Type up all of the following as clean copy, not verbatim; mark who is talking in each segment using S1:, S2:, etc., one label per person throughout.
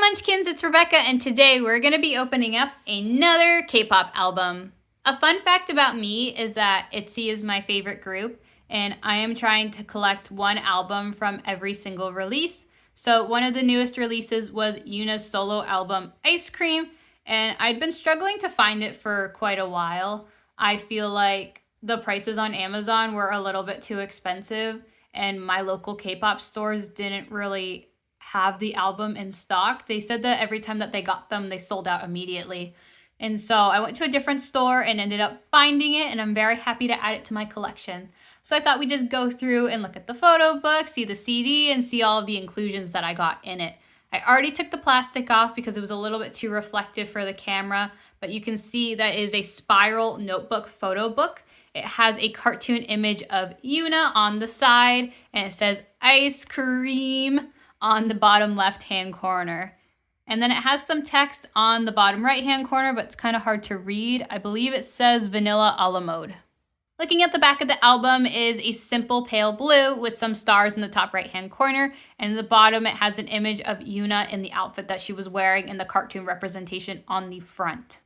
S1: Munchkins, it's Rebecca, and today we're going to be opening up another K-pop album. A fun fact about me is that ITZY is my favorite group, and I am trying to collect one album from every single release. So one of the newest releases was Yuna's solo album, Ice Cream, and I'd been struggling to find it for quite a while. I feel like the prices on Amazon were a little bit too expensive, and my local K-pop stores didn't really have the album in stock. They said that every time that they got them, they sold out immediately. And so I went to a different store and ended up finding it, and I'm very happy to add it to my collection. So I thought we'd just go through and look at the photo book, see the CD, and see all of the inclusions that I got in it. I already took the plastic off because it was a little bit too reflective for the camera, but you can see that it is a spiral notebook photo book. It has a cartoon image of Yuna on the side, and it says ice cream on the bottom left-hand corner. And then it has some text on the bottom right-hand corner, but it's kind of hard to read. I believe it says vanilla a la mode. Looking at the back of the album is a simple pale blue with some stars in the top right-hand corner. And in the bottom, it has an image of Yuna in the outfit that she was wearing in the cartoon representation on the front.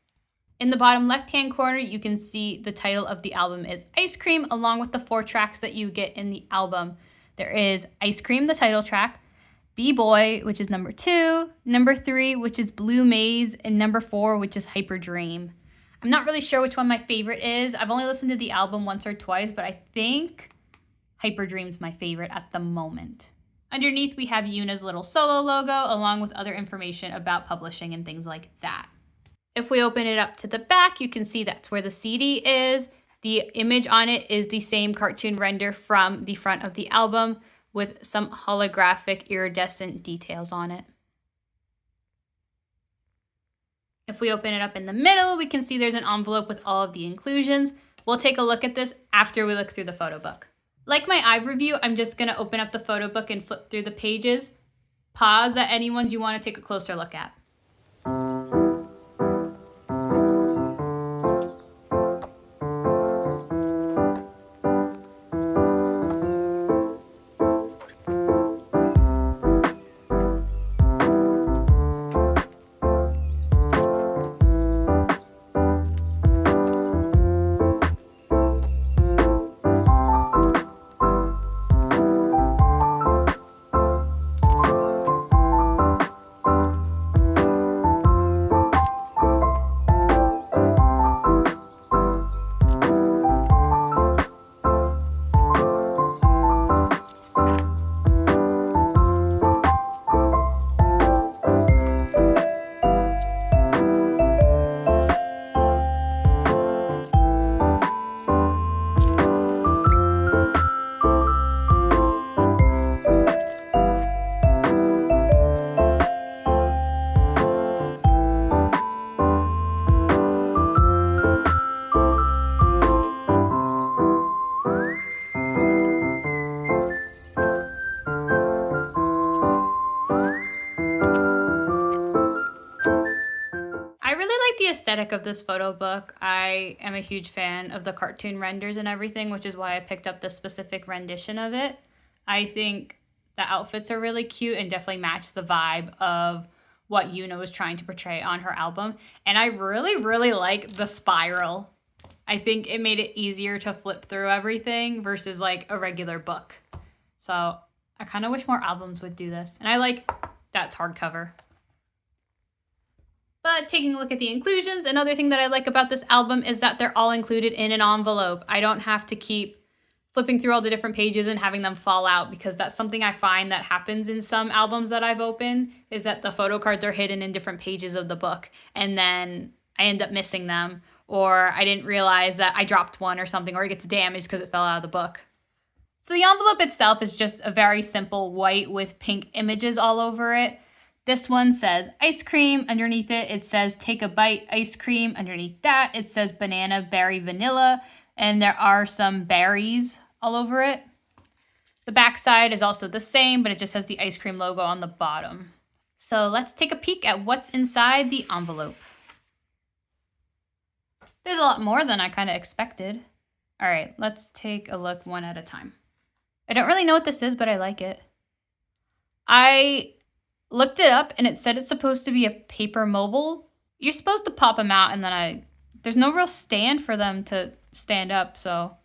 S1: In the bottom left-hand corner, you can see the title of the album is Ice Cream, along with the 4 tracks that you get in the album. There is Ice Cream, the title track, B-Boy, which is number 2, number 3, which is Blue Maze, and number 4, which is Hyper Dream. I'm not really sure which one my favorite is. I've only listened to the album once or twice, but I think Hyper Dream's my favorite at the moment. Underneath, we have Yuna's little solo logo, along with other information about publishing and things like that. If we open it up to the back, you can see that's where the CD is. The image on it is the same cartoon render from the front of the album, with some holographic iridescent details on it. If we open it up in the middle, we can see there's an envelope with all of the inclusions. We'll take a look at this after we look through the photo book. Like my eye review, I'm just going to open up the photo book and flip through the pages. Pause at any ones you want to take a closer look at. The aesthetic of this photo book. I am a huge fan of the cartoon renders and everything, which is why I picked up this specific rendition of it. I think the outfits are really cute and definitely match the vibe of what Yuna was trying to portray on her album. And I really like the spiral. I think it made it easier to flip through everything versus like a regular book. So I kind of wish more albums would do this. And I like that's hardcover. But taking a look at the inclusions, another thing that I like about this album is that they're all included in an envelope. I don't have to keep flipping through all the different pages and having them fall out, because that's something I find that happens in some albums that I've opened, is that the photo cards are hidden in different pages of the book, and then I end up missing them, or I didn't realize that I dropped one or something, or it gets damaged because it fell out of the book. So the envelope itself is just a very simple white with pink images all over it. This one says ice cream. Underneath it, it says take a bite ice cream. Underneath that, it says banana, berry, vanilla. And there are some berries all over it. The back side is also the same, but it just has the ice cream logo on the bottom. So let's take a peek at what's inside the envelope. There's a lot more than I kind of expected. All right, let's take a look one at a time. I don't really know what this is, but I like it. I looked it up and it said it's supposed to be a paper mobile. You're supposed to pop them out and then there's no real stand for them to stand up, so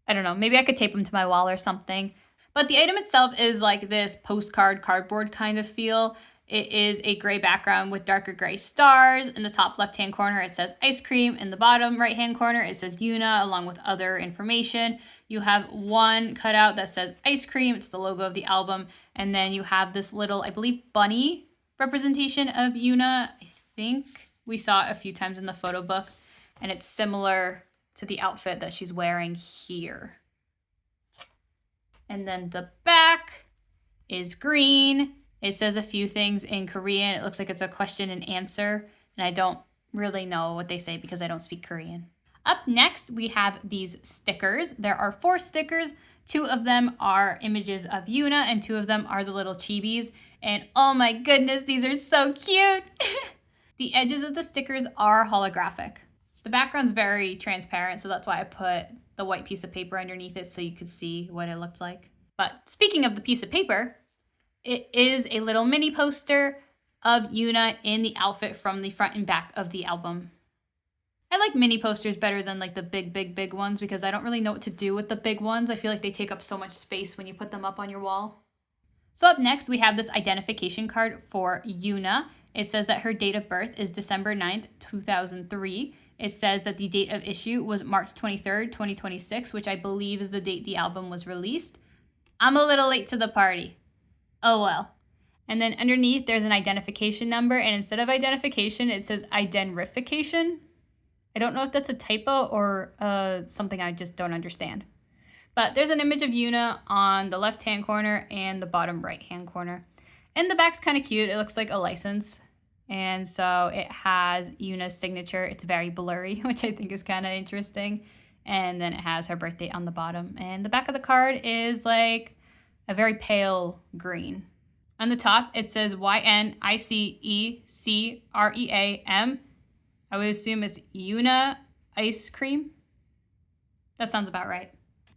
S1: I don't know. Maybe I could tape them to my wall or something. But the item itself is like this postcard cardboard kind of feel. It is a gray background with darker gray stars. In the top left-hand corner, it says ice cream. In the bottom right-hand corner, it says Yuna along with other information. You have one cutout that says ice cream. It's the logo of the album. And then you have this little, I believe, bunny representation of Yuna. I think we saw it a few times in the photo book. And it's similar to the outfit that she's wearing here. And then the back is green. It says a few things in Korean. It looks like it's a question and answer. And I don't really know what they say because I don't speak Korean. Up next, we have these stickers. There are 4 stickers. 2 of them are images of Yuna and 2 of them are the little chibis. And oh my goodness, these are so cute. The edges of the stickers are holographic. The background's very transparent, so that's why I put the white piece of paper underneath it so you could see what it looked like. But speaking of the piece of paper, it is a little mini poster of Yuna in the outfit from the front and back of the album. I like mini posters better than like the big ones because I don't really know what to do with the big ones. I feel like they take up so much space when you put them up on your wall. So up next, we have this identification card for Yuna. It says that her date of birth is December 9th, 2003. It says that the date of issue was March 23rd, 2026, which I believe is the date the album was released. I'm a little late to the party. Oh well. And then underneath, there's an identification number, and instead of identification, it says identification. I don't know if that's a typo or something I just don't understand. But there's an image of Yuna on the left-hand corner and the bottom right-hand corner. And the back's kind of cute. It looks like a license. And so it has Yuna's signature. It's very blurry, which I think is kind of interesting. And then it has her birthday on the bottom. And the back of the card is like a very pale green. On the top, it says YNICECREAM. I would assume it's Yuna ice cream. That sounds about right.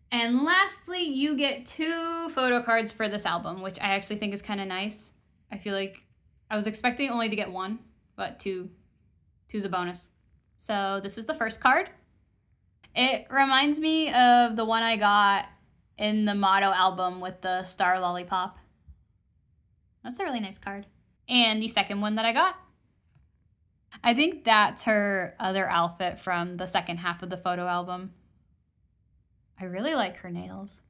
S1: And lastly, you get 2 photo cards for this album, which I actually think is kind of nice. I feel like I was expecting only to get 1, but 2's a bonus. So this is the first card. It reminds me of the one I got in the Motto album with the star lollipop. That's a really nice card. And the second one that I got, I think that's her other outfit from the second half of the photo album. I really like her nails.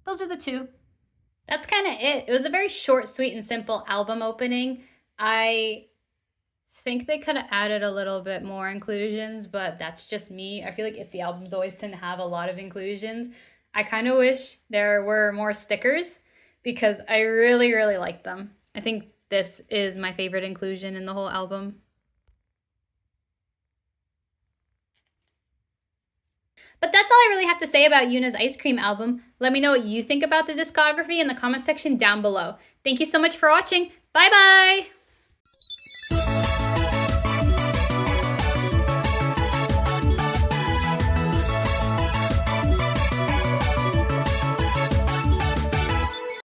S1: Those are the 2. That's kind of it. It was a very short, sweet, and simple album opening. I think they could have added a little bit more inclusions, but that's just me. I feel like Itsy albums always tend to have a lot of inclusions. I kind of wish there were more stickers because I really, really like them. I think this is my favorite inclusion in the whole album. But that's all I really have to say about Yuna's Ice Cream album. Let me know what you think about the discography in the comment section down below. Thank you so much for watching. Bye-bye!